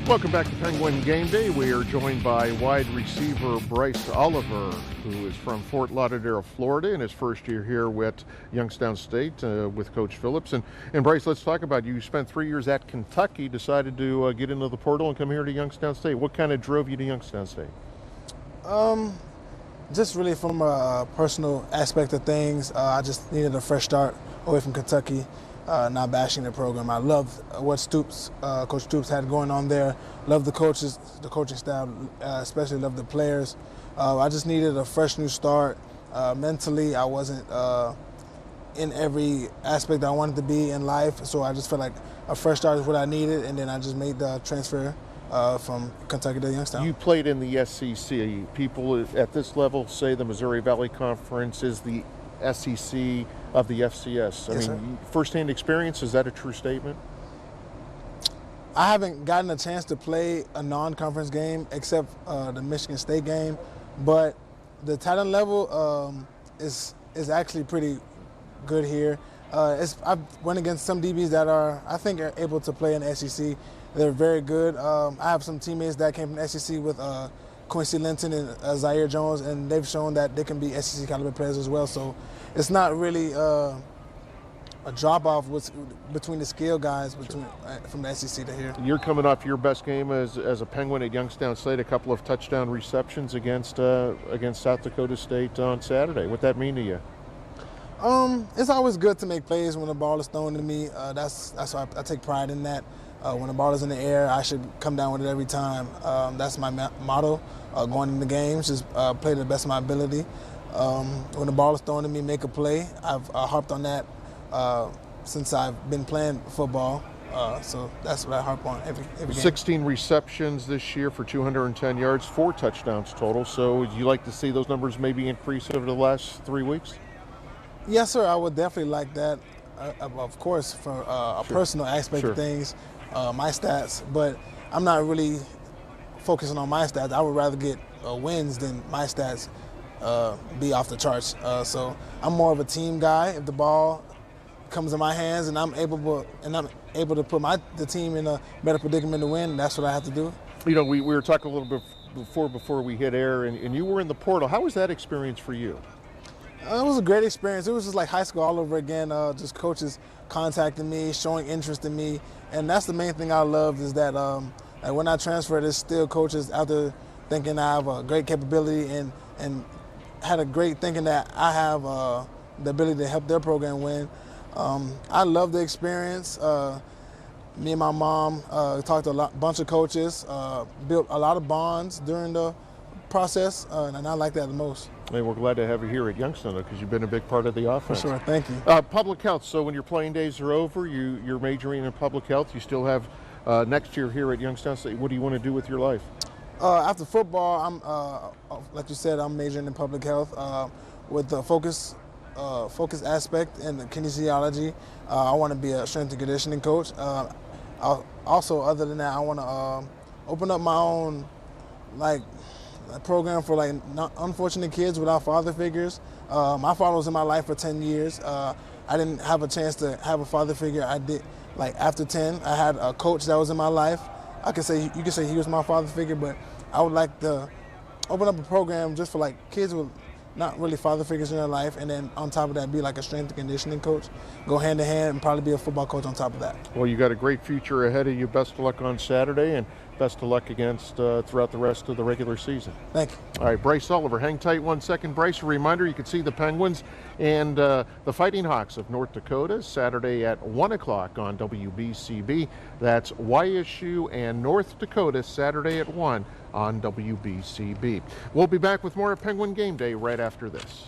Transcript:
Welcome back to Penguin Game Day. We are joined by wide receiver Bryce Oliver, who is from Fort Lauderdale, Florida, in his first year here with Youngstown State with Coach Phillips. And Bryce, let's talk about you. You spent 3 years at Kentucky, decided to get into the portal and come here to Youngstown State. What kind of drove you to Youngstown State? Just really from a personal aspect of things. I just needed a fresh start away from Kentucky. Not bashing the program. I loved what Coach Stoops had going on there. Loved the coaches, the coaching staff, especially loved the players. I just needed a fresh new start. Mentally, I wasn't in every aspect I wanted to be in life, so I just felt like a fresh start is what I needed, and then I just made the transfer from Kentucky to Youngstown. You played in the SEC. People at this level say the Missouri Valley Conference is the SEC of the FCS. Yes, sir. Firsthand experience, is that a true statement? I haven't gotten a chance to play a non-conference game except the Michigan State game, but the talent level is actually pretty good here. I've went against some DBs that are able to play in the SEC. They're very good. I have some teammates that came from the SEC with Quincy Linton and Zaire Jones, and they've shown that they can be SEC caliber players as well. So it's not really a drop-off between the skill guys from the SEC to here. You're coming off your best game as a Penguin at Youngstown State, a couple of touchdown receptions against South Dakota State on Saturday. What that mean to you? It's always good to make plays when the ball is thrown to me. That's why I take pride in that. When the ball is in the air, I should come down with it every time. That's my motto going into games, just play to the best of my ability. When the ball is thrown to me, make a play. I've harped on that since I've been playing football. So that's what I harp on every game. 16 receptions this year for 210 yards, 4 touchdowns total. So would you like to see those numbers maybe increase over the last 3 weeks? Yes, sir. I would definitely like that. Of course, for a personal aspect of things, my stats. But I'm not really focusing on my stats. I would rather get wins than my stats be off the charts. So I'm more of a team guy. If the ball comes in my hands and I'm able to put the team in a better predicament to win, that's what I have to do. You know, we were talking a little bit before we hit air, and you were in the portal. How was that experience for you? It was a great experience. It was just like high school all over again. Just coaches contacting me, showing interest in me, and that's the main thing I loved is that like when I transferred, there's still coaches out there thinking I have a great capability and had a great thinking that I have the ability to help their program win. I love the experience. Me and my mom talked to a bunch of coaches, built a lot of bonds during the process, and I like that the most. Hey, we're glad to have you here at Youngstown because you've been a big part of the offense. For sure, thank you. Public health, so when your playing days are over, you're majoring in public health. You still have next year here at Youngstown State. What do you want to do with your life? After football, I'm like you said, I'm majoring in public health with the focus aspect in the kinesiology. I want to be a strength and conditioning coach. Also, other than that, I want to open up my own a program for unfortunate kids without father figures. My father was in my life for 10 years. I didn't have a chance to have a father figure. I did, after 10, I had a coach that was in my life. You could say he was my father figure, but I would like to open up a program just for kids with not really father figures in their life, and then on top of that, be like a strength and conditioning coach, go hand in hand, and probably be a football coach on top of that. Well, you got a great future ahead of you. Best of luck on Saturday, and best of luck throughout the rest of the regular season. Thank you. All right, Bryce Oliver, hang tight 1 second. Bryce, a reminder, you can see the Penguins and the Fighting Hawks of North Dakota Saturday at 1 o'clock on WBCB. That's YSU and North Dakota Saturday at 1 on WBCB. We'll be back with more of Penguin Game Day right after this.